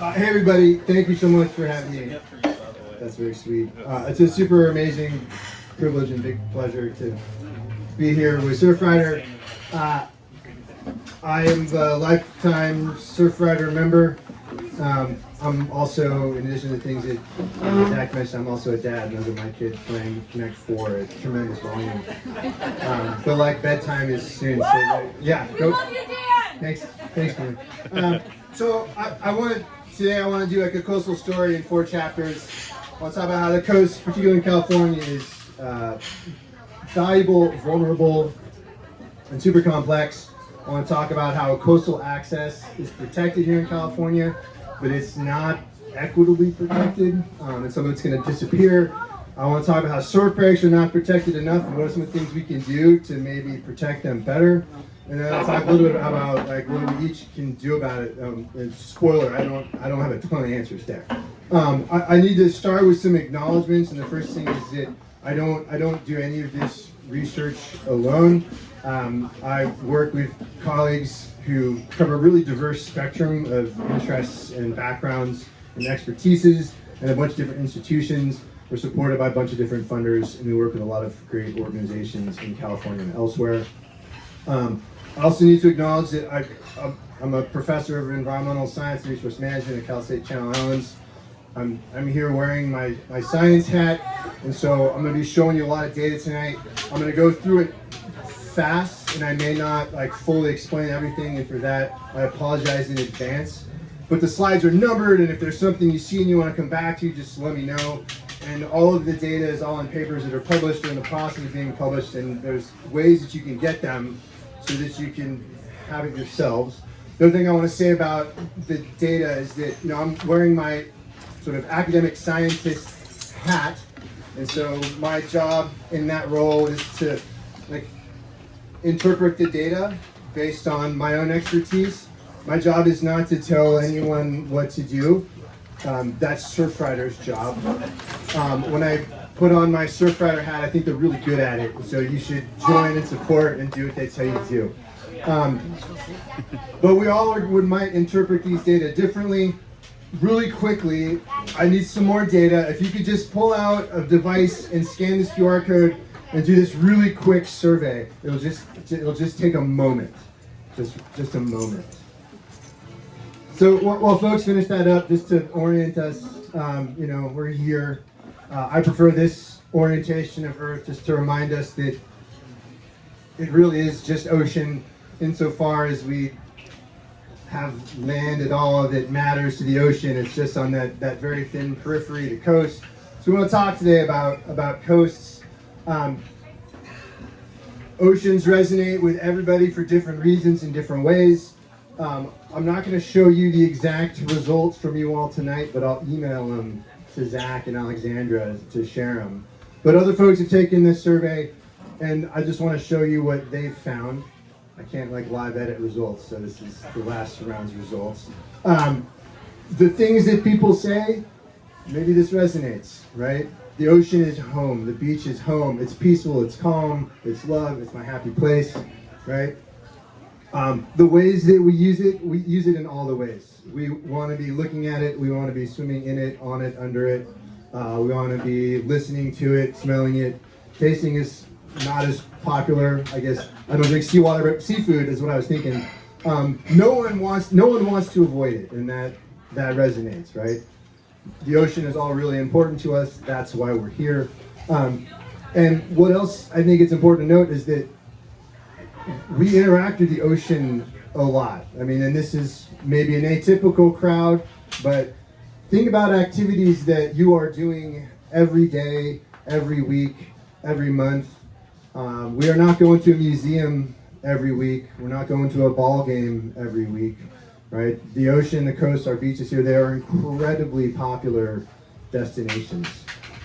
Hey everybody, thank you so much for having me. That's very sweet. It's a super amazing privilege and big pleasure to be here with Surfrider. I am the lifetime Surfrider member. I'm also, in addition to things that Zach mentioned, I'm also a dad, and those are my kids playing Connect 4 at tremendous volume. But like bedtime is soon, so yeah. Go. We love you, Dan! Thanks, man. So I want to do like a coastal story in 4 chapters. I want to talk about how the coast, particularly in California, is valuable, vulnerable, and super complex. I want to talk about how coastal access is protected here in California, but it's not equitably protected, and some of it's going to disappear. I want to talk about how surf breaks are not protected enough, and what are some of the things we can do to maybe protect them better. And then I'll talk a little bit about like what we each can do about it. And spoiler, I don't have a ton of answers there. I need to start with some acknowledgments, and the first thing is that I don't do any of this research alone. I work with colleagues who cover a really diverse spectrum of interests and backgrounds and expertises, and a bunch of different institutions. We're supported by a bunch of different funders, and we work with a lot of great organizations in California and elsewhere. I also need to acknowledge that I'm a professor of environmental science and resource management at Cal State Channel Islands. I'm here wearing my science hat, and so I'm going to be showing you a lot of data tonight. I'm going to go through it fast, and I may not like fully explain everything, and for that I apologize in advance. But the slides are numbered, and if there's something you see and you want to come back to, just let me know. And all of the data is all in papers that are published or in the process of being published, and there's ways that you can get them so that you can have it yourselves. The other thing I want to say about the data is that I'm wearing my sort of academic scientist hat, and so my job in that role is to interpret the data based on my own expertise. My job is not to tell anyone what to do. That's Surfrider's job. When I put on my Surfrider hat, I think they're really good at it, so you should join and support and do what they tell you to do. But we all might interpret these data differently. Really quickly, I need some more data. If you could just pull out a device and scan this QR code and do this really quick survey. It'll just take a moment, just a moment. So while folks finish that up, just to orient us, we're here. I prefer this orientation of Earth just to remind us that it really is just ocean, insofar as we have land at all that matters to the ocean. It's just on that very thin periphery, the coast. So we want to talk today about coasts. Oceans resonate with everybody for different reasons in different ways. I'm not going to show you the exact results from you all tonight, but I'll email them to Zach and Alexandra to share them. But other folks have taken this survey, and I just want to show you what they've found. I can't live edit results, so this is the last round's results. The things that people say, maybe this resonates, right? The ocean is home, the beach is home, it's peaceful, it's calm, it's love, it's my happy place, right? The ways that we use it in all the ways. We want to be looking at it, we want to be swimming in it, on it, under it. We want to be listening to it, smelling it. Tasting is not as popular, I guess. I don't drink seawater, but seafood is what I was thinking. No one wants to avoid it, and that resonates, right? The ocean is all really important to us. That's why we're here. And what else I think it's important to note is that we interact with the ocean a lot. I mean, and this is maybe an atypical crowd, but think about activities that you are doing every day, every week, every month. We are not going to a museum every week. We're not going to a ball game every week, right? The ocean, the coast, our beaches here, they are incredibly popular destinations.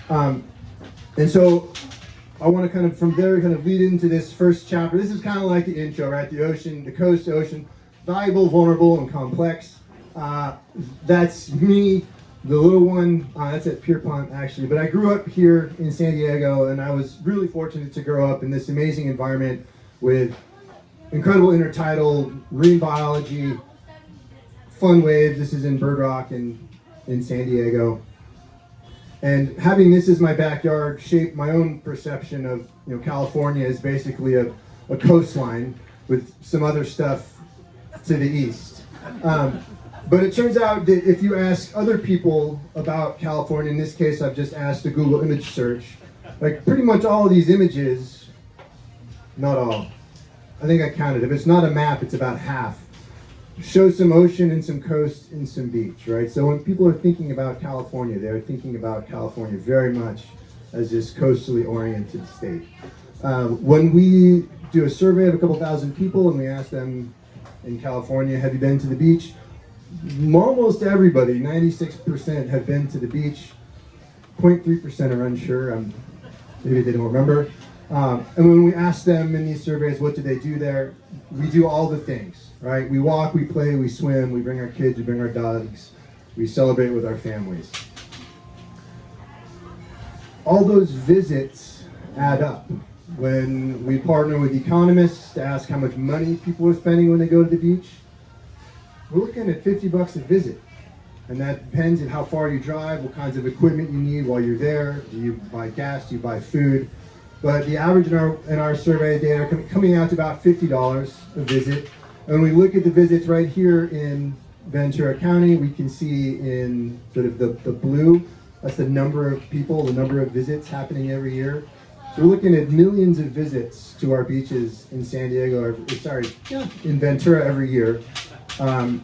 And so I want to from there lead into this first chapter. This is kind of like the intro, right? The ocean, the coast, the ocean, valuable, vulnerable, and complex. That's me, the little one. That's at Pierpont, actually. But I grew up here in San Diego, and I was really fortunate to grow up in this amazing environment with incredible intertidal marine biology, fun waves. This is in Bird Rock in San Diego. And having this as my backyard shaped my own perception of, California as basically a coastline with some other stuff to the east. But it turns out that if you ask other people about California, in this case I've just asked a Google image search, like pretty much all of these images, not all, I think I counted, if it's not a map, it's about half, show some ocean and some coast and some beach, right? So when people are thinking about California, they're thinking about California very much as this coastally oriented state. When we do a survey of a couple thousand people and we ask them in California, have you been to the beach? Almost everybody, 96%, have been to the beach. 0.3% are unsure. Maybe they don't remember. And when we ask them in these surveys, what do they do there? We do all the things, right? We walk, we play, we swim, we bring our kids, we bring our dogs, we celebrate with our families. All those visits add up. When we partner with economists to ask how much money people are spending when they go to the beach, we're looking at $50 a visit. And that depends on how far you drive, what kinds of equipment you need while you're there. Do you buy gas? Do you buy food? But the average in our survey data are coming out to about $50 a visit. And when we look at the visits right here in Ventura County, we can see in sort of the blue, that's the number of people, the number of visits happening every year. So we're looking at millions of visits to our beaches in San Diego, in Ventura every year. And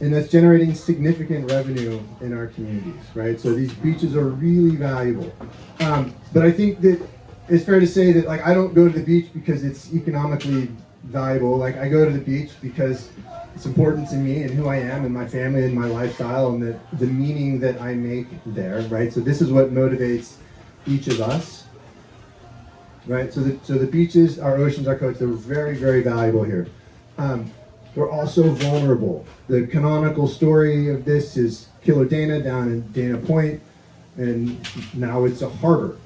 that's generating significant revenue in our communities, right? So these beaches are really valuable. But I think that it's fair to say that, I don't go to the beach because it's economically valuable. I go to the beach because it's important to me and who I am and my family and my lifestyle and the meaning that I make there, right? So this is what motivates each of us, right? So the beaches, our oceans, our coasts, they're very, very valuable here. We're also vulnerable. The canonical story of this is Killer Dana down in Dana Point, and now it's a harbor,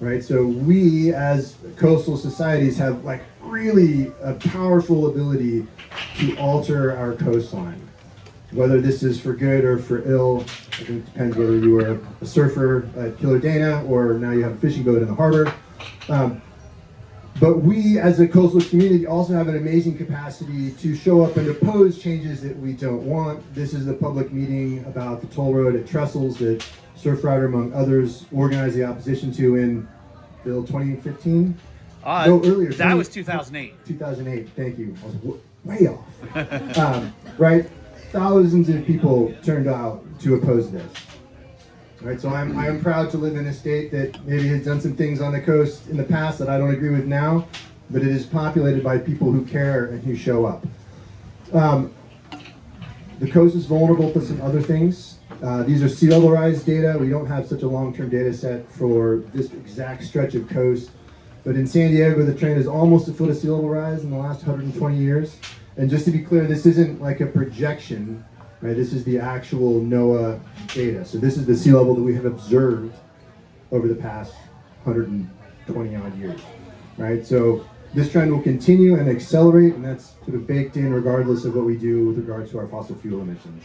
right? So we as coastal societies have really a powerful ability to alter our coastline. Whether this is for good or for ill, I think it depends whether you were a surfer at Killer Dana or now you have a fishing boat in the harbor. But we, as a coastal community, also have an amazing capacity to show up and oppose changes that we don't want. This is the public meeting about the toll road at Trestles that Surfrider, among others, organized the opposition to in, Bill, 2015? No, earlier. That was 2008. 2008, thank you. I was way off. Right? Thousands of people turned out to oppose this. Right, so I'm proud to live in a state that maybe has done some things on the coast in the past that I don't agree with now, but it is populated by people who care and who show up. The coast is vulnerable to some other things. These are sea level rise data. We don't have such a long-term data set for this exact stretch of coast, but in San Diego, the trend is almost a foot of sea level rise in the last 120 years. And just to be clear, this isn't like a projection. Right, this is the actual NOAA data. So this is the sea level that we have observed over the past 120 odd years. Right, so this trend will continue and accelerate, and that's sort of baked in regardless of what we do with regard to our fossil fuel emissions.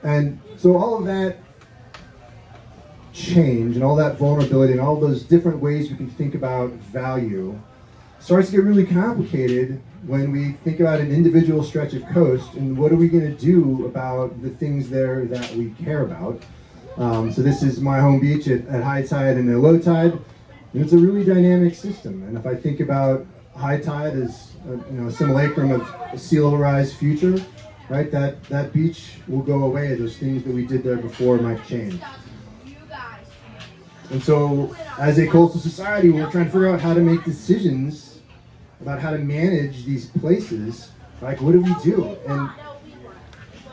And so all of that change and all that vulnerability and all those different ways we can think about value starts to get really complicated when we think about an individual stretch of coast and what are we going to do about the things there that we care about. So this is my home beach at high tide and at low tide, and it's a really dynamic system. And if I think about high tide as a simulacrum of a sea level rise future, right? That beach will go away. Those things that we did there before might change. And so, as a coastal society, we're trying to figure out how to make decisions about how to manage these places. What do we do? And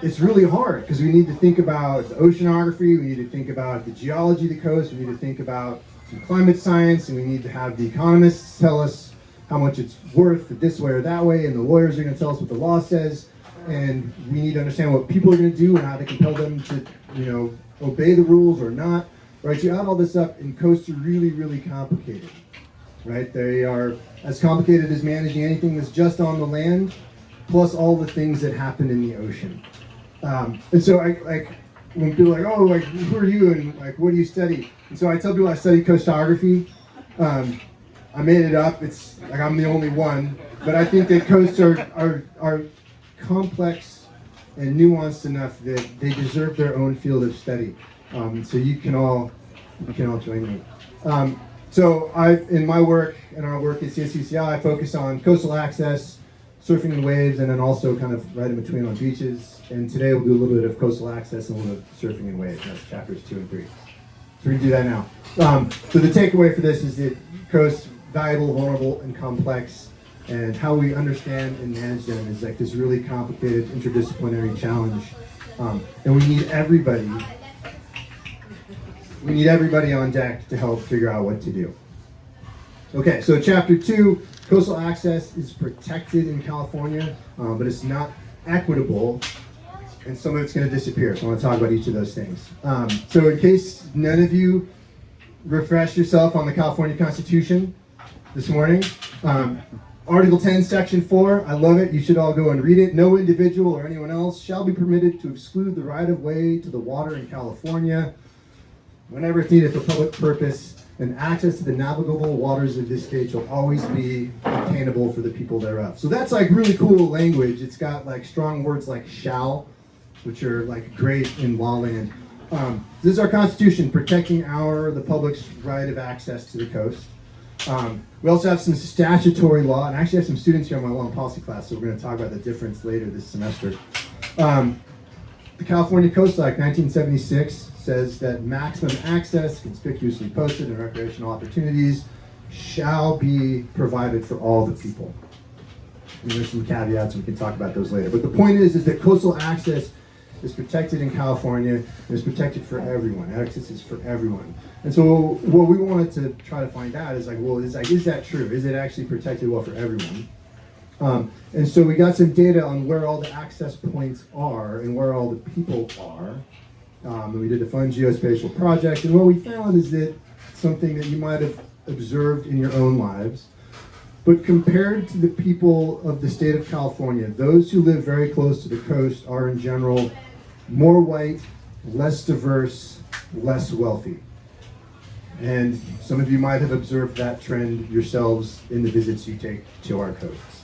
it's really hard because we need to think about the oceanography, we need to think about the geology of the coast, we need to think about some climate science, and we need to have the economists tell us how much it's worth this way or that way, and the lawyers are going to tell us what the law says, and we need to understand what people are going to do and how to compel them to, obey the rules or not. Right? So you add all this up, and coasts are really, really complicated. Right? They are as complicated as managing anything that's just on the land, plus all the things that happen in the ocean. And so I like when people are like, oh, like who are you and like what do you study? And so I tell people I study coastography. I made it up. It's like I'm the only one, but I think that coasts are complex and nuanced enough that they deserve their own field of study. So you can all join me. So in my work and our work at CSUCI, I focus on coastal access, surfing and waves, and then also kind of right in between on beaches. And today we'll do a little bit of coastal access and a little bit of surfing and waves. That's chapters 2 and 3. So we can do that now. So the takeaway for this is that coasts valuable, vulnerable, and complex, and how we understand and manage them is like this really complicated interdisciplinary challenge. And we need everybody on deck to help figure out what to do. Okay, so chapter 2, coastal access is protected in California, but it's not equitable, and some of it's going to disappear. So I want to talk about each of those things. So in case none of you refresh yourself on the California Constitution this morning, Article 10, Section 4, I love it. You should all go and read it. No individual or anyone else shall be permitted to exclude the right-of-way to the water in California whenever it's needed for public purpose, and access to the navigable waters of this state shall always be obtainable for the people thereof. So that's like really cool language. It's got like strong words like shall, which are like great in law land. This is our Constitution protecting the public's right of access to the coast. We also have some statutory law, and I actually have some students here on my law and policy class, so we're going to talk about the difference later this semester. The California Coastal Act 1976 says that maximum access, conspicuously posted, and recreational opportunities shall be provided for all the people. And there's some caveats, we can talk about those later. But the point is that coastal access is protected in California, and is protected for everyone. Access is for everyone. And so what we wanted to try to find out is like, well, is that true? Is it actually protected well for everyone? And so we got some data on where all the access points are and where all the people are. And we did a fun geospatial project, and what we found is that something that you might have observed in your own lives, but compared to the people of the state of California, those who live very close to the coast are in general more white, less diverse, less wealthy. And some of you might have observed that trend yourselves in the visits you take to our coasts.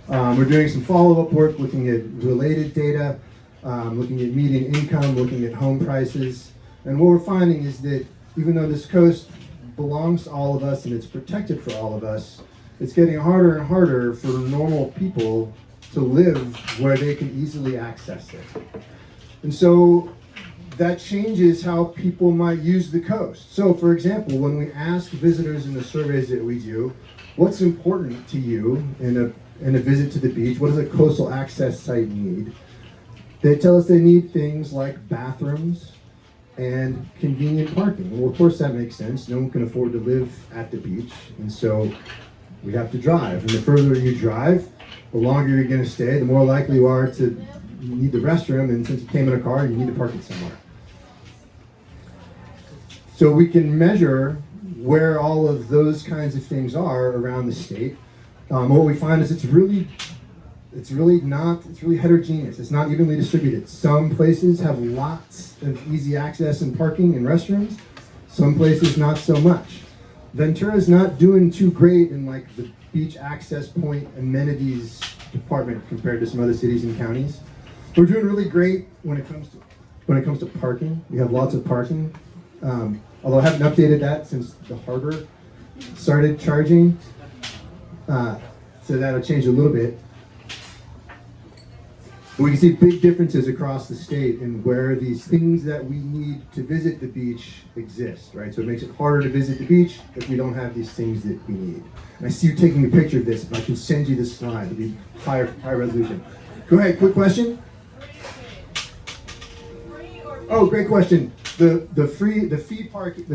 We're doing some follow-up work looking at related data, looking at median income, looking at home prices. And what we're finding is that even though this coast belongs to all of us and it's protected for all of us, it's getting harder and harder for normal people to live where they can easily access it. And so that changes how people might use the coast. So for example, when we ask visitors in the surveys that we do, what's important to you in a visit to the beach? What does a coastal access site need? They tell us they need things like bathrooms and convenient parking. Well, of course that makes sense. No one can afford to live at the beach, and so we have to drive. And the further you drive, the longer you're going to stay, the more likely you are to need the restroom, and since you came in a car, you need to park it somewhere. So we can measure where all of those kinds of things are around the state. What we find is it's really heterogeneous. It's not evenly distributed. Some places have lots of easy access and parking and restrooms. Some places not so much. Ventura's not doing too great in like the beach access point amenities department compared to some other cities and counties. We're doing really great when it comes to parking. We have lots of parking. Although I haven't updated that since the harbor started charging. So that'll change a little bit. We can see big differences across the state in where these things that we need to visit the beach exist, right? So it makes it harder to visit the beach if we don't have these things that we need. And I see you taking a picture of this, but I can send you this slide. It'll be high resolution. Go ahead, quick question. Oh, great question. The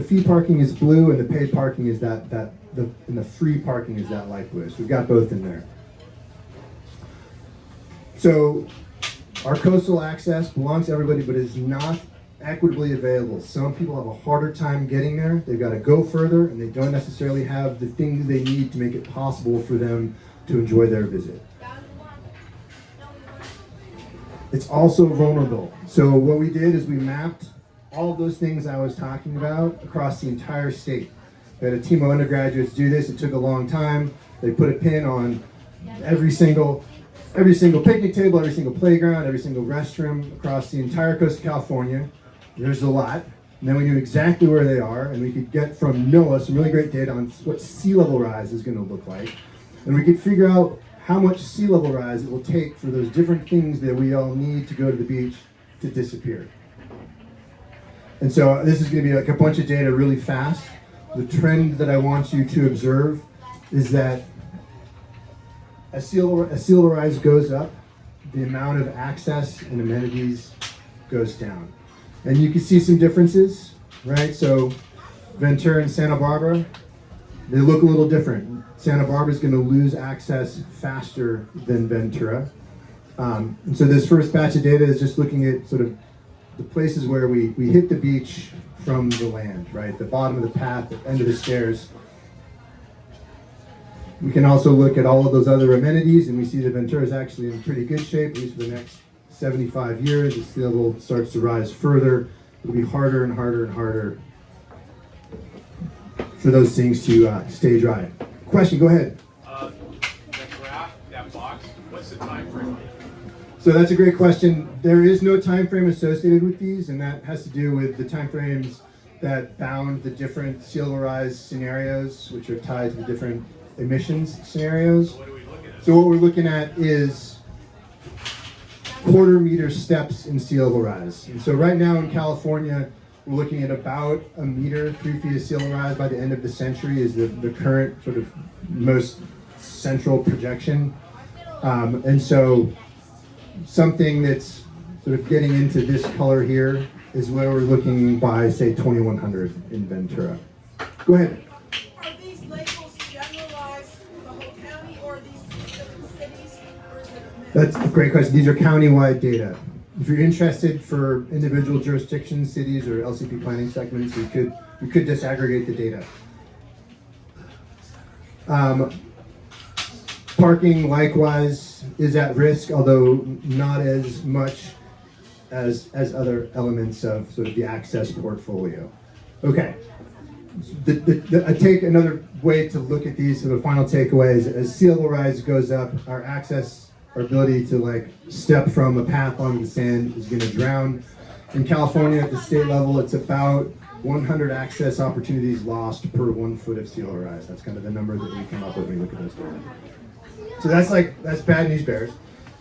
fee parking is blue, and the paid parking is and the free parking is that light blue. So we've got both in there. So our coastal access belongs to everybody, but is not equitably available. Some people have a harder time getting there. They've got to go further, and they don't necessarily have the things they need to make it possible for them to enjoy their visit. It's also vulnerable. So what we did is we mapped all of those things I was talking about across the entire state. We had a team of undergraduates do this. It took a long time. They put a pin on every single picnic table, every single playground, every single restroom across the entire coast of California. There's a lot. And then we knew exactly where they are, and we could get from NOAA some really great data on what sea level rise is going to look like. And we could figure out how much sea level rise it will take for those different things that we all need to go to the beach to disappear. And so this is going to be like a bunch of data really fast. The trend that I want you to observe is that as sea level rise goes up, the amount of access and amenities goes down. And you can see some differences, right? So Ventura and Santa Barbara, they look a little different. Santa Barbara is going to lose access faster than Ventura. And so this first batch of data is just looking at sort of the places where we hit the beach from the land, right? The bottom of the path, the end of the stairs. We can also look at all of those other amenities, and we see that Ventura is actually in pretty good shape, at least for the next 75 years. As sea level starts to rise further, it'll be harder and harder and harder for those things to stay dry. Question, go ahead. That graph, that box, what's the time frame? So that's a great question. There is no time frame associated with these, and that has to do with the time frames that bound the different sea level rise scenarios, which are tied to the different emissions scenarios. So what are we looking at? So what we're looking at is quarter-meter steps in sea level rise. And so right now in California, we're looking at about a meter, 3 feet of sea level rise by the end of the century is the current sort of most central projection. And so something that's sort of getting into this color here is where we're looking by, say, 2100 in Ventura. Go ahead. Are these labels generalized for the whole county, or are these specific cities, or is it a mix? That's a great question. These are county-wide data. If you're interested for individual jurisdictions, cities, or LCP planning segments, we could disaggregate the data. Parking, likewise, is at risk, although not as much as other elements of sort of the access portfolio. Okay. I take another way to look at these. So the final takeaway is, as sea level rise goes up, our ability to like step from a path onto the sand is going to drown. In California, at the state level, it's about 100 access opportunities lost per 1 foot of sea level rise. That's kind of the number that we come up with when we look at those data. So that's bad news bears.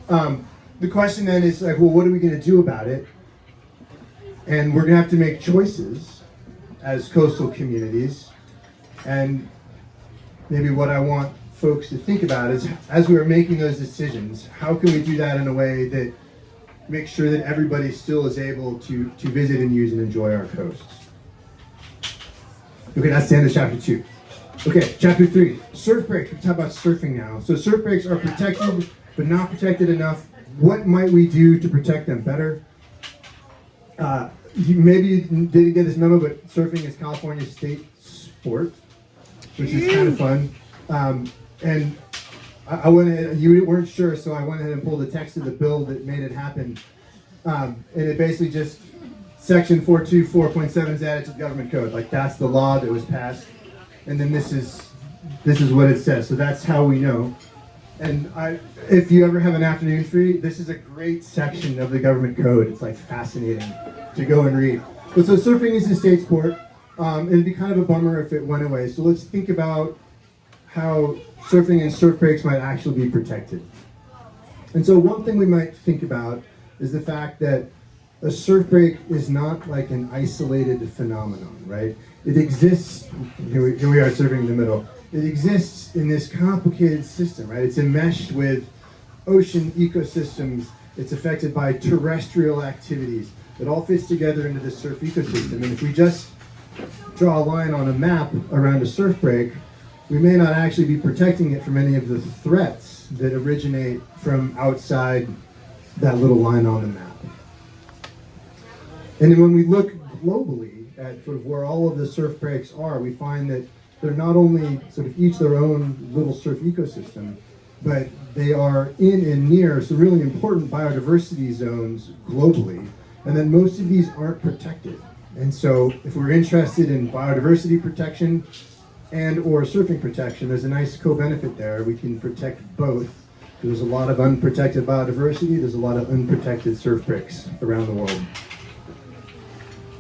The question then is like, well, what are we going to do about it? And we're going to have to make choices as coastal communities. And maybe what I want folks to think about is, as we are making those decisions, how can we do that in a way that makes sure that everybody still is able to visit and use and enjoy our coasts? Okay, that's the end of chapter 2. Okay, chapter 3, surf breaks. We're talking about surfing now. So surf breaks are protected, but not protected enough. What might we do to protect them better? Maybe you didn't get this memo, but surfing is California's state sport, which is kind of fun. And I went ahead, you weren't sure, so I went ahead and pulled the text of the bill that made it happen. And it basically just, section 424.7 is added to the government code. Like, that's the law that was passed. And then this is what it says. So that's how we know. And if you ever have an afternoon free, this is a great section of the government code. It's like fascinating to go and read. But so surfing is a state sport. It'd be kind of a bummer if it went away. So let's think about how surfing and surf breaks might actually be protected. And so one thing we might think about is the fact that a surf break is not like an isolated phenomenon, right? It exists, here we are surfing in the middle. It exists in this complicated system, right? It's enmeshed with ocean ecosystems. It's affected by terrestrial activities. It all fits together into this surf ecosystem. And if we just draw a line on a map around a surf break, we may not actually be protecting it from any of the threats that originate from outside that little line on the map. And then when we look globally at sort of where all of the surf breaks are, we find that they're not only sort of each their own little surf ecosystem, but they are in and near some really important biodiversity zones globally, and then most of these aren't protected. And so if we're interested in biodiversity protection and or surfing protection, there's a nice co-benefit there. We can protect both. There's a lot of unprotected biodiversity, there's a lot of unprotected surf breaks around the world.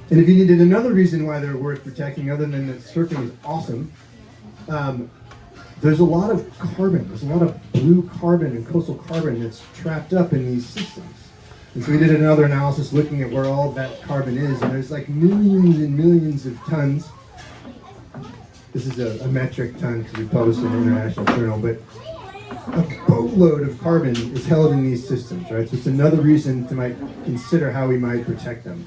And if you needed another reason why they're worth protecting other than that surfing is awesome, there's a lot of carbon, there's a lot of blue carbon and coastal carbon that's trapped up in these systems. And so we did another analysis looking at where all of that carbon is, and there's like millions and millions of tons. This is a metric ton because we published in an international journal, but a boatload of carbon is held in these systems, right? So it's another reason to might consider how we might protect them.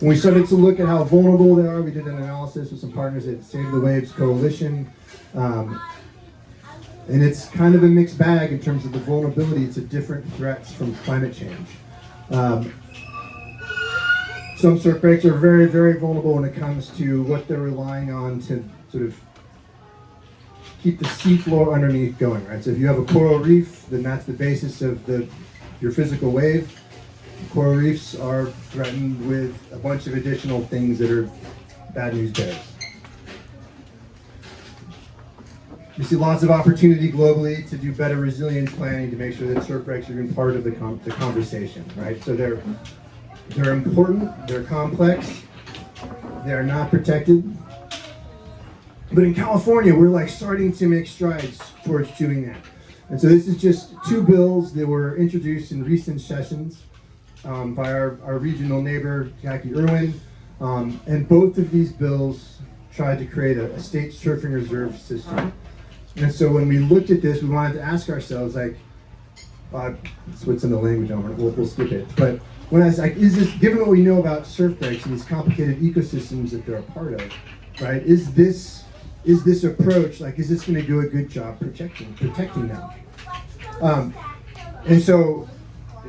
When we started to look at how vulnerable they are, we did an analysis with some partners at Save the Waves Coalition. And it's kind of a mixed bag in terms of the vulnerability to different threats from climate change. Some surf breaks are very, very vulnerable when it comes to what they're relying on to sort of keep the seafloor underneath going, right? So if you have a coral reef, then that's the basis of your physical wave. Coral reefs are threatened with a bunch of additional things that are bad news bears. We see lots of opportunity globally to do better resilience planning to make sure that surf breaks are even part of the conversation, right? So they're important, they're complex, they're not protected. But in California, we're like starting to make strides towards doing that. And so this is just two bills that were introduced in recent sessions by our regional neighbor, Jackie Irwin. And both of these bills tried to create a state surfing reserve system. And so when we looked at this, we wanted to ask ourselves, like, that's what's in the language, we'll skip it. But when I was like, is this, given what we know about surf breaks and these complicated ecosystems that they're a part of, right, is this approach, like, is this going to do a good job protecting them? And so,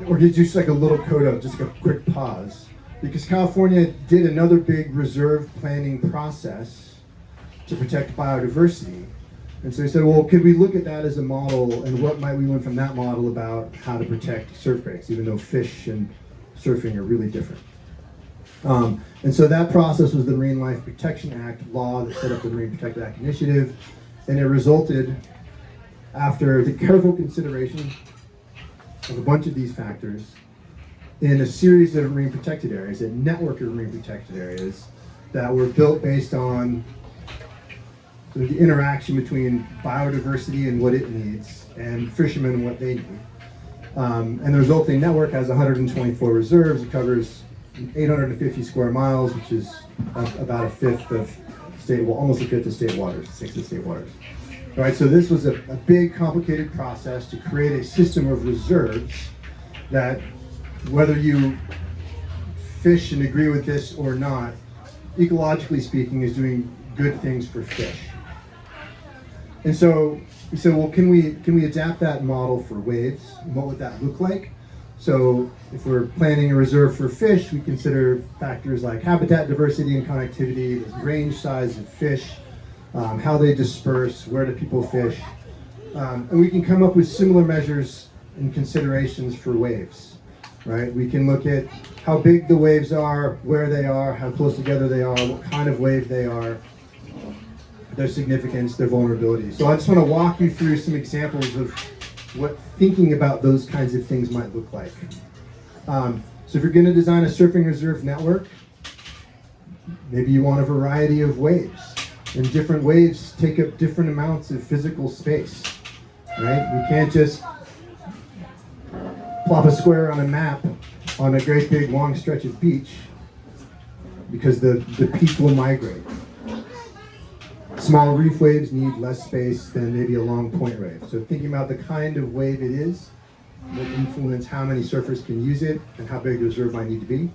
or just like a little coda, just like a quick pause, because California did another big reserve planning process to protect biodiversity. And so they said, well, could we look at that as a model, and what might we learn from that model about how to protect surf breaks, even though fish and surfing are really different. And so that process was the Marine Life Protection Act law that set up the Marine Protected Act Initiative, and it resulted, after the careful consideration of a bunch of these factors, in a series of marine protected areas, a network of marine protected areas that were built based on sort of the interaction between biodiversity and what it needs, and fishermen and what they need. And the resulting network has 124 reserves. It covers 850 square miles, which is about a fifth of almost a fifth of state waters, 6 of state waters. All right, so this was a big, complicated process to create a system of reserves that, whether you fish and agree with this or not, ecologically speaking, is doing good things for fish. And so we said, well, can we adapt that model for waves? And what would that look like? So if we're planning a reserve for fish, we consider factors like habitat diversity and connectivity, the range size of fish, how they disperse, where do people fish, and we can come up with similar measures and considerations for waves, right? We can look at how big the waves are, where they are, how close together they are, what kind of wave they are, their significance, their vulnerability. So I just want to walk you through some examples of what thinking about those kinds of things might look like. So if you're going to design a surfing reserve network, maybe you want a variety of waves. And different waves take up different amounts of physical space, right? We can't just plop a square on a map on a great big long stretch of beach, because the peak will migrate. Small reef waves need less space than maybe a long point wave. So thinking about the kind of wave it is will influence how many surfers can use it and how big the reserve might need to be.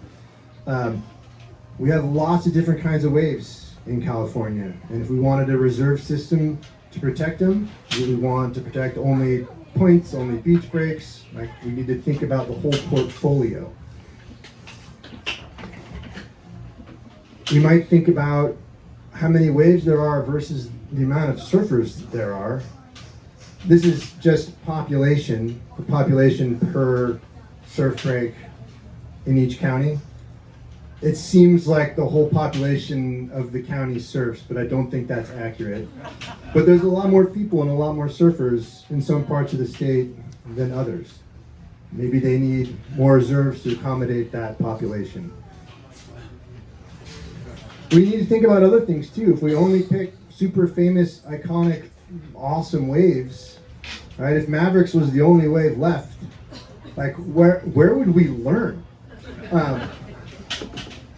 We have lots of different kinds of waves in California, and if we wanted a reserve system to protect them, we want to protect only points, only beach breaks, like we need to think about the whole portfolio. We might think about how many waves there are versus the amount of surfers there are, this is just population, the population per surf break in each county. It seems like the whole population of the county surfs, but I don't think that's accurate. But there's a lot more people and a lot more surfers in some parts of the state than others. Maybe they need more reserves to accommodate that population. We need to think about other things too. If we only pick super famous, iconic, awesome waves, right? If Mavericks was the only wave left, like where would we learn?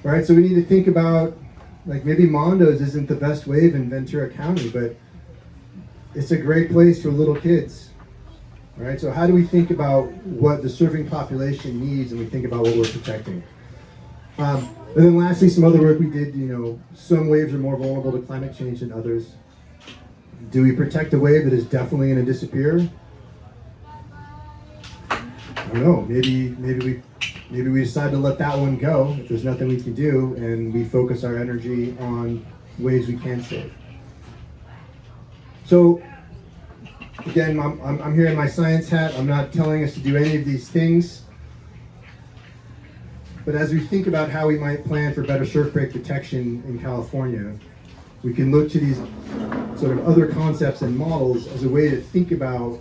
Right, so we need to think about, like, maybe Mondo's isn't the best wave in Ventura County, but it's a great place for little kids. All right, so how do we think about what the surfing population needs, and we think about what we're protecting? And then lastly, some other work we did, some waves are more vulnerable to climate change than others. Do we protect a wave that is definitely going to disappear? I don't know, maybe we decide to let that one go if there's nothing we can do, and we focus our energy on ways we can save. So, again, I'm here in my science hat. I'm not telling us to do any of these things. But as we think about how we might plan for better surf break protection in California, we can look to these sort of other concepts and models as a way to think about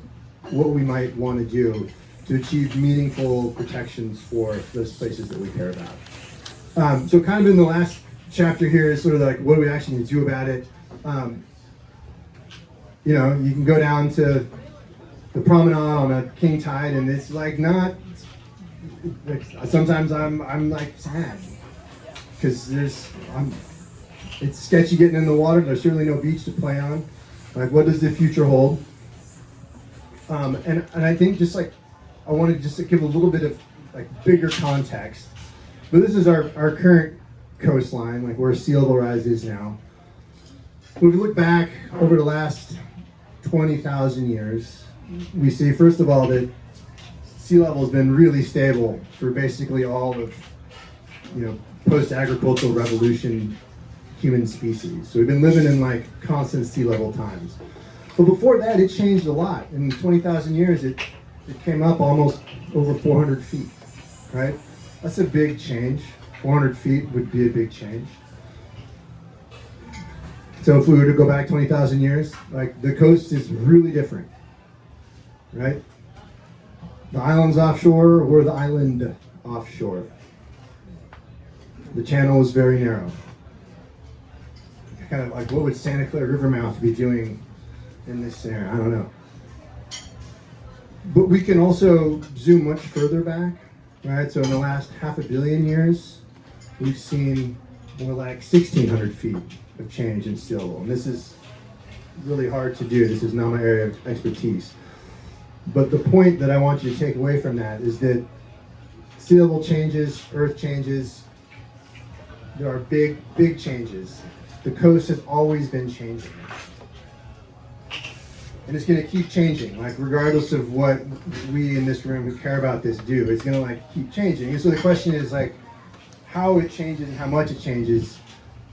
what we might want to do to achieve meaningful protections for those places that we care about. So kind of in the last chapter here is sort of like, what do we actually need to do about it? You can go down to the promenade on a king tide, and it's like sometimes I'm like sad, because it's sketchy getting in the water. There's certainly no beach to play on. Like, what does the future hold? And I think I wanted just to give a little bit of bigger context. But this is our current coastline, like where sea level rise is now. If we look back over the last 20,000 years, we see, first of all, that sea level has been really stable for basically all of, post-agricultural revolution human species. So we've been living in constant sea level times. But before that, it changed a lot. In 20,000 years, it came up almost over 400 feet, right? That's a big change. 400 feet would be a big change. So if we were to go back 20,000 years, the coast is really different, right? The island's offshore, we're the island offshore. The channel is very narrow. Kind of what would Santa Clara Rivermouth be doing in this scenario? I don't know. But we can also zoom much further back, right? So in the last 500 million years, we've seen more like 1,600 feet of change in sea level. And this is really hard to do. This is not my area of expertise. But the point that I want you to take away from that is that sea level changes, earth changes, there are big, big changes. The coast has always been changing. And it's going to keep changing, regardless of what we in this room who care about this do. It's going to keep changing. And so the question is how it changes and how much it changes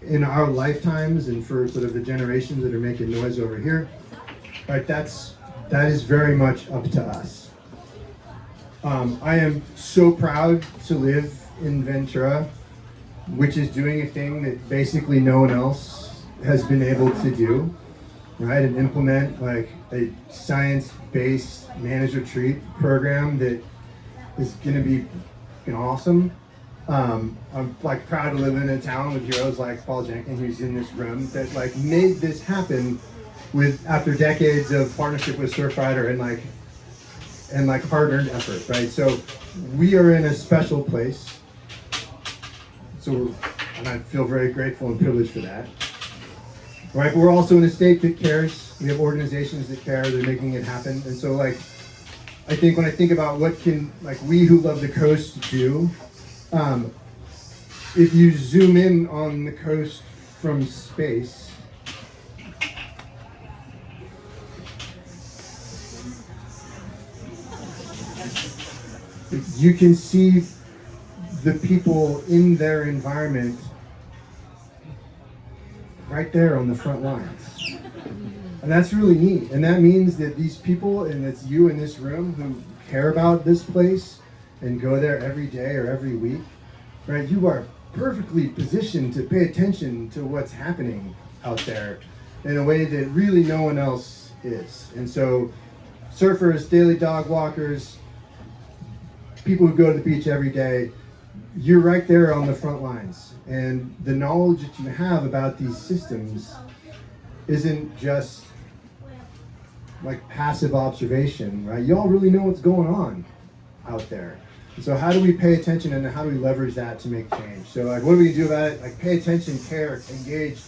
in our lifetimes and for sort of the generations that are making noise over here. Right? That is very much up to us. I am so proud to live in Ventura, which is doing a thing that basically no one else has been able to do. Right, and implement a science-based managed retreat program that is going to be awesome. I'm proud to live in a town with heroes like Paul Jenkins, who's in this room, that made this happen after decades of partnership with Surfrider and hard-earned effort. Right, so we are in a special place. And I feel very grateful and privileged for that. Right, but we're also in a state that cares. We have organizations that care. They're making it happen. And so, I think when I think about what can, we who love the coast do, if you zoom in on the coast from space, you can see the people in their environment right there on the front lines. And that's really neat. And that means that these people, and it's you in this room who care about this place and go there every day or every week, right? You are perfectly positioned to pay attention to what's happening out there in a way that really no one else is. And so surfers, daily dog walkers, people who go to the beach every day, you're right there on the front lines. And the knowledge that you have about these systems isn't just like passive observation, right? You all really know what's going on out there. And so how do we pay attention and how do we leverage that to make change? So like, what do we do about it? Like, pay attention, care, engage,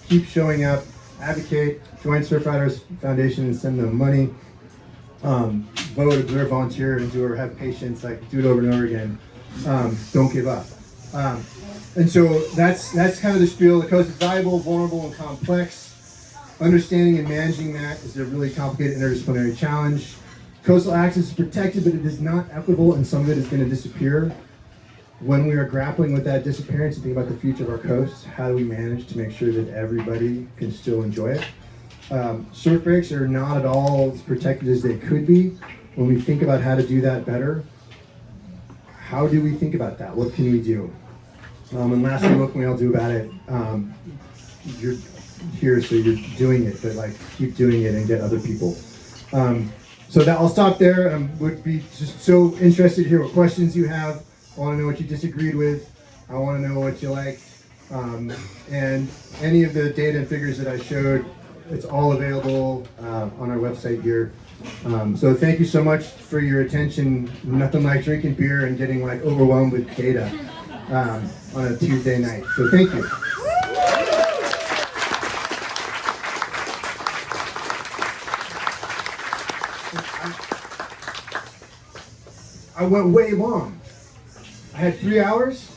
keep showing up, advocate, join Surfriders Foundation and send them money, vote, observe, volunteer, endure, have patience, like do it over and over again. Don't give up. And so that's kind of the spiel. The coast is valuable, vulnerable, and complex. Understanding and managing that is a really complicated interdisciplinary challenge. Coastal access is protected, but it is not equitable, and some of it is going to disappear. When we are grappling with that disappearance and think about the future of our coasts, how do we manage to make sure that everybody can still enjoy it? Surf breaks are not at all as protected as they could be. When we think about how to do that better, how do we think about that? What can we do? And lastly, what can we all do about it? You're here, so you're doing it, but like keep doing it and get other people. So that I'll stop there. Would be just so interested to hear what questions you have. I want to know what you disagreed with. I want to know what you liked. And any of the data and figures that I showed, it's all available on our website here. So thank you so much for your attention. Nothing like drinking beer and getting like overwhelmed with data on a Tuesday night. So thank you. I went way long. I had 3 hours.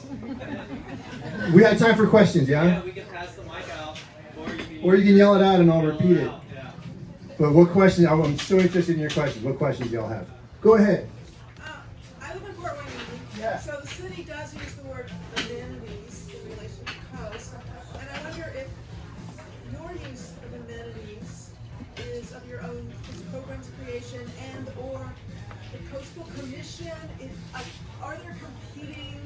We had time for questions, yeah? Yeah, we can pass the mic out. Or you can yell it out and I'll repeat it. Yeah. But what questions? I'm so interested in your questions. What questions do y'all have? Go ahead. I live in Fort Wayne. Yeah. So the city does use the word amenities in relation to coast. And I wonder if your use of amenities is of your own programs creation and or the Coastal Commission. Are there competing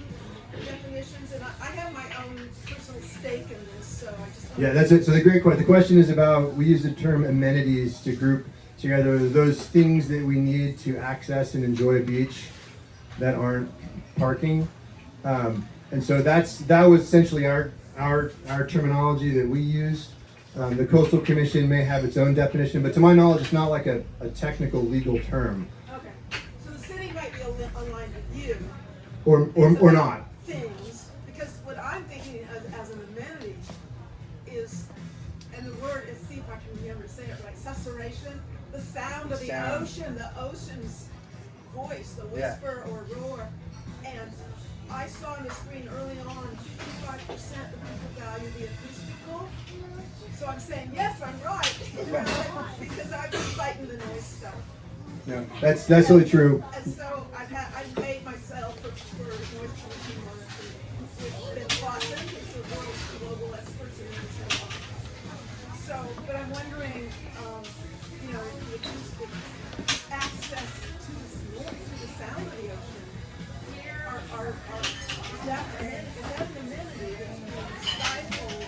definitions? And I have my own personal stake in this, so I just Yeah, that's it. So the great question. The question is about, we use the term amenities to group together those things that we need to access and enjoy a beach that aren't parking. And so that was essentially our terminology that we used. The Coastal Commission may have its own definition, but to my knowledge, it's not like a technical legal term. okay. So the city might be aligned with you. Or not. Things, because what I'm thinking as an amenity is, and the word is, see if I can remember to say it right, susurration, the sound of the ocean, the ocean's voice, the whisper or roar. And I saw on the screen early on, 55% of people value the acoustical. So I'm saying, yes, I'm right, because I've been fighting the noise stuff. Yeah, that's really true. And so I've made myself for noise pollution monitoring with Ben Clausen, who's the world's global expert in this. So, but I'm wondering, the acoustic access to the sound of the ocean, is that an amenity that's being stifled?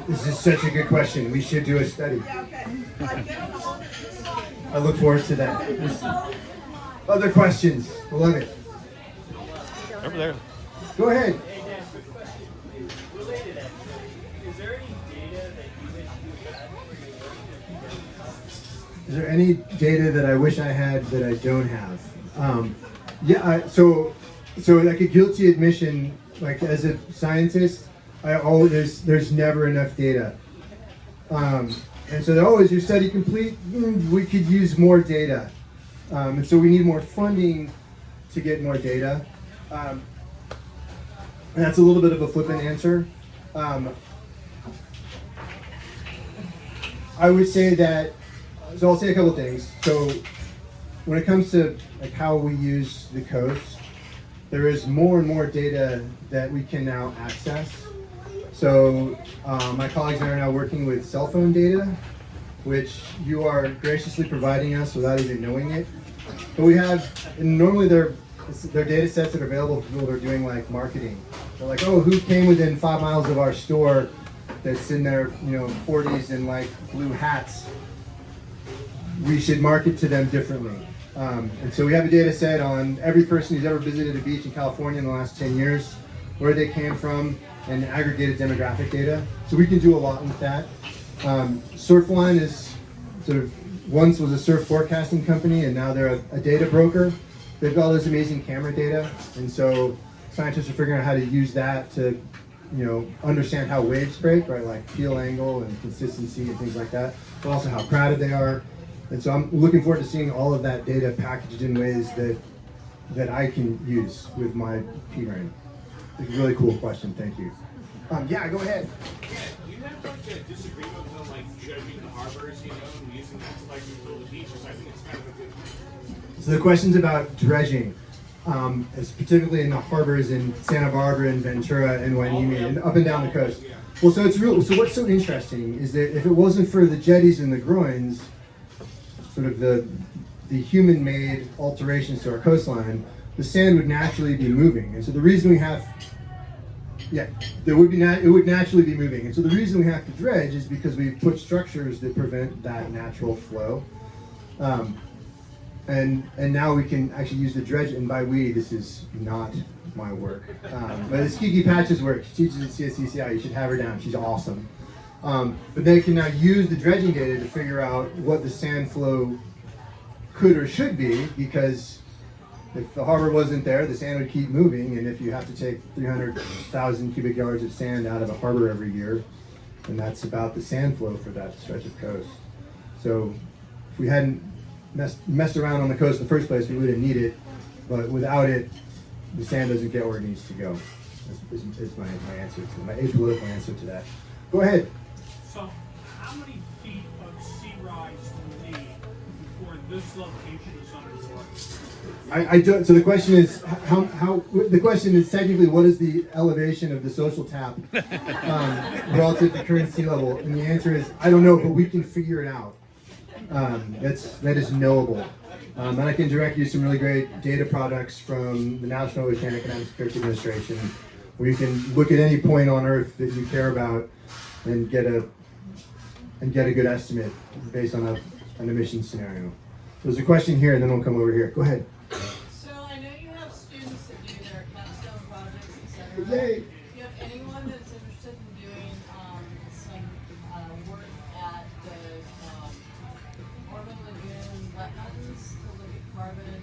This is such a good question. We should do a study. Yeah, okay. I get on the hold of this. I look forward to that. Other questions? I love it. Over there. Go ahead. Hey, Dan, quick question. Related, is there any data that you wish you had for your work? Is there any data that I wish I had that I don't have? So like a guilty admission, like as a scientist, there's never enough data. And so is your study complete? We could use more data. And so we need more funding to get more data. And that's a little bit of a flippant answer. I would say that, so I'll say a couple things. So when it comes to like how we use the coast, there is more and more data that we can now access. So my colleagues and I are now working with cell phone data, which you are graciously providing us without even knowing it. But we have, and normally they're data sets that are available for people that are doing like marketing. They're like, oh, who came within 5 miles of our store that's in their 40s and like blue hats? We should market to them differently. And so we have a data set on every person who's ever visited a beach in California in the last 10 years, where they came from, and aggregated demographic data. So we can do a lot with that. Surfline is sort of once was a surf forecasting company, and now they're a data broker. They've got all this amazing camera data, and so scientists are figuring out how to use that to, understand how waves break, right? Like keel angle and consistency and things like that, but also how crowded they are. And so I'm looking forward to seeing all of that data packaged in ways that I can use with my P-Brain. It's a really cool question. Thank you. Yeah, go ahead. Yeah, do you have like a disagreement on like judging the harbors, and using that to like control the beaches? I think it's kind of a good. So the question's about dredging, specifically in the harbors in Santa Barbara and Ventura and Reineman and up and down the coast. Well, so it's real. So what's so interesting is that if it wasn't for the jetties and the groins, sort of the human-made alterations to our coastline, the sand would naturally be moving. And so the reason we have, it would naturally be moving. And so the reason we have to dredge is because we put structures that prevent that natural flow. And now we can actually use the dredge, and by we, this is not my work. But it's Kiki Patch's work. She teaches at CSUCI. You should have her down. She's awesome. But they can now use the dredging data to figure out what the sand flow could or should be, because if the harbor wasn't there, the sand would keep moving, and if you have to take 300,000 cubic yards of sand out of a harbor every year, then that's about the sand flow for that stretch of coast. So if we hadn't messed around on the coast in the first place, we wouldn't need it, but without it, the sand doesn't get where it needs to go. Is my answer to my apolitical answer to that. Go ahead. So, how many feet of sea rise do you need before this location is underwater? I don't. So the question is how. The question is technically what is the elevation of the social tap relative to current sea level, and the answer is I don't know, but we can figure it out. That is knowable, and I can direct you to some really great data products from the National Oceanic and Atmospheric Administration, where you can look at any point on Earth that you care about and get a good estimate based on an emission scenario. There's a question here, and then we'll come over here. Go ahead. So I know you have students that do their capstone projects, etc. Yay. Do you have anyone that's interested in doing some work at the Ormond Lagoon wetlands to look at carbon?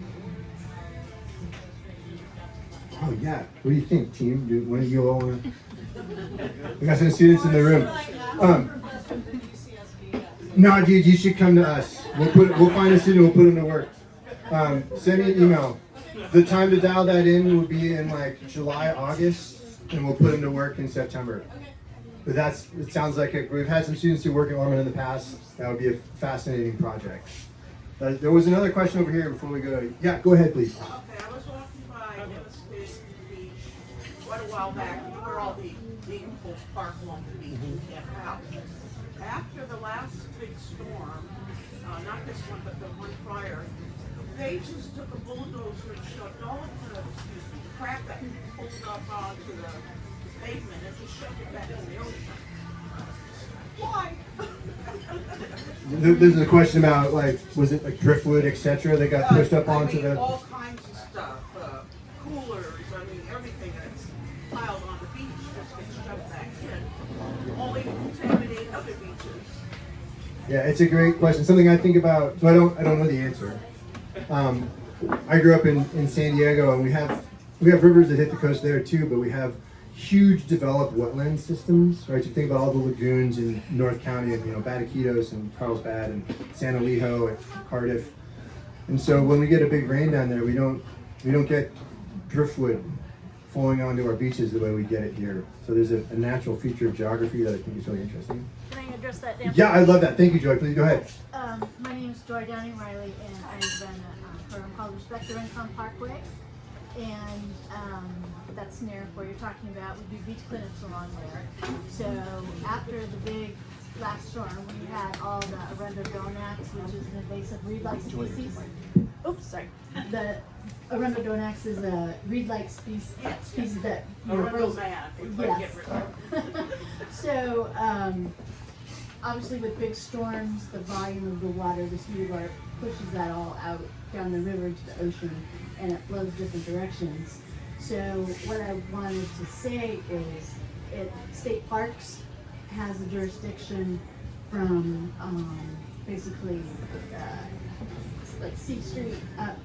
Oh yeah. What do you think, team? When do you all want to? We got some students in the room. No, dude, you should come to us. We'll find a student. We'll put them to work. Send me an email. The time to dial that in will be in like July, August, and we'll put them to work in September. But it sounds like we've had some students who work at Ormond in the past. That would be a fascinating project. There was another question over here before we go. Yeah, go ahead, please. Okay, I was walking by Devastation Beach quite a while back, where all the vehicles park along the beach and camp out. After the last big storm, not this one, but the one prior, they just took a bulldozer and shoved all of the crap that pulled up onto the pavement and just shoved it back in the ocean. Why? There's a question about was it like driftwood, etc. that got pushed up onto the. All kinds of stuff, coolers, everything that's piled on the beach just gets shoved back in, only to contaminate other beaches. Yeah, it's a great question. Something I think about. So I don't know the answer. I grew up in San Diego, and we have rivers that hit the coast there too, but we have huge developed wetland systems, right? You think about all the lagoons in North County, and Bataquitos and Carlsbad and San Elijo and Cardiff. And so when we get a big rain down there, we don't get driftwood flowing onto our beaches the way we get it here. So there's a natural feature of geography that I think is really interesting. Can I address that, Dan? Yeah, I love that. Thank you, Joy. Please go ahead. My name is Joy Downing Riley, and I've been a program called Respect Your Income Parkway. and that scenario where you're talking about would be beach clinics along there. So after the big last storm, we had all the Arundel-Donax, which is an invasive reed-like species. Oops, sorry. The Arundel-Donax is a reed-like species that Arundel man, we try to get rid of. So obviously with big storms, the volume of the water, the speed of water, pushes that all out down the river into the ocean, and it flows different directions. So what I wanted to say is, state parks has a jurisdiction from basically like C Street up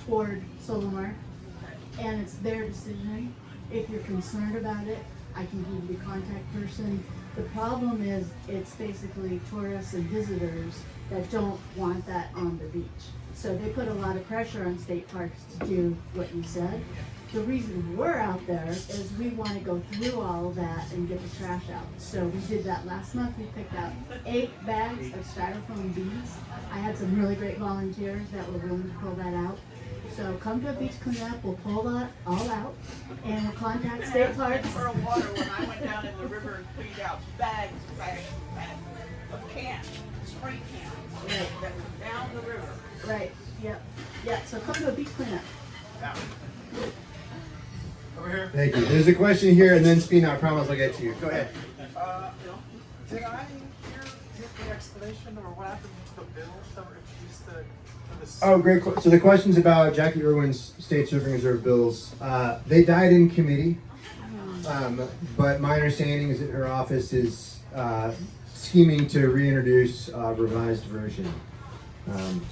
toward Solomar, and it's their decision. If you're concerned about it, I can give you the contact person. The problem is it's basically tourists and visitors that don't want that on the beach. So they put a lot of pressure on state parks to do what you said. The reason we're out there is we want to go through all of that and get the trash out. So we did that last month. We picked out 8 bags of styrofoam beads. I had some really great volunteers that were willing to pull that out. So come to a beach cleanup, we'll pull that all out, and we'll contact state parks. For water when I went down in the river and cleaned out bags of cans, spray cans that were down the river. Right, yep. Yeah, so come to a beach cleanup. Over here. Thank you. There's a question here, and then Spina, I promise I'll get to you. Go ahead. Did I hear the explanation or what happened to the bills that were introduced for this? Oh, great. So the question's about Jackie Irwin's State Surfing Reserve bills. They died in committee, but my understanding is that her office is scheming to reintroduce a revised version.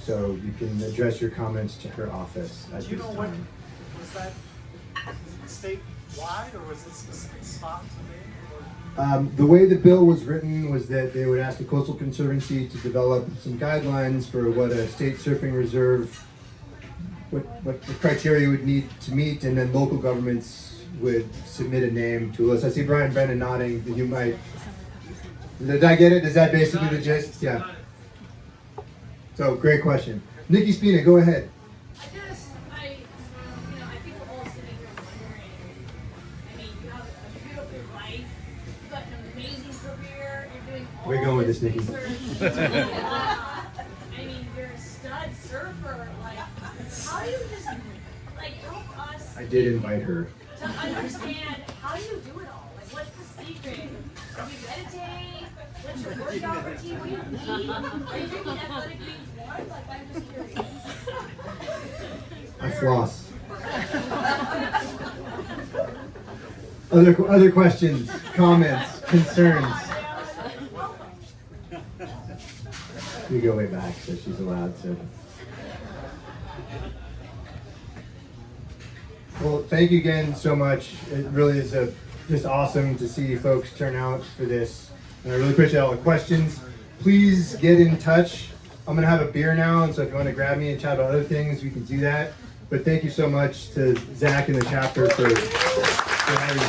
So you can address your comments to her office at Do you this know time. what, was that statewide or was it specific spot to me? The way the bill was written was that they would ask the Coastal Conservancy to develop some guidelines for what a state surfing reserve, what the criteria would need to meet, and then local governments would submit a name to us. I see Brian Brennan nodding. You might. Did I get it? Is that basically the gist? Yeah. So great question. Nikki Spina, go ahead. I think we're all sitting here wondering, I mean, you have a beautiful life, you've got an amazing career, you're doing all Where you going with this, Nikki? research. I mean, you're a stud surfer, like, how do you just, like, help us I did invite her. to understand, how do you do it all? Like, what's the secret? Do you meditate? What's your workout routine? What do you eat? Are you drinking athletic greens one? Like, I'm just curious. I floss. Other questions, comments, concerns? We go way back, so she's allowed to. Well, thank you again so much. It really is just awesome to see folks turn out for this. And I really appreciate all the questions. Please get in touch. I'm going to have a beer now, and so if you want to grab me and chat about other things, we can do that. But thank you so much to Zach and the chapter for having me.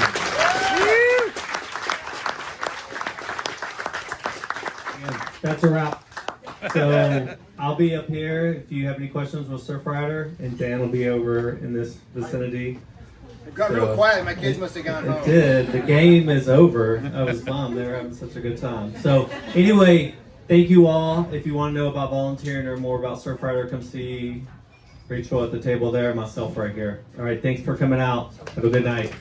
That's a wrap. So I'll be up here if you have any questions with Surfrider, and Dan will be over in this vicinity. It got real quiet. My kids must have gone home. It did. The game is over. I was bummed. They were having such a good time. So anyway, thank you all. If you want to know about volunteering or more about Surfrider, come see Rachel at the table there, myself right here. All right, thanks for coming out. Have a good night.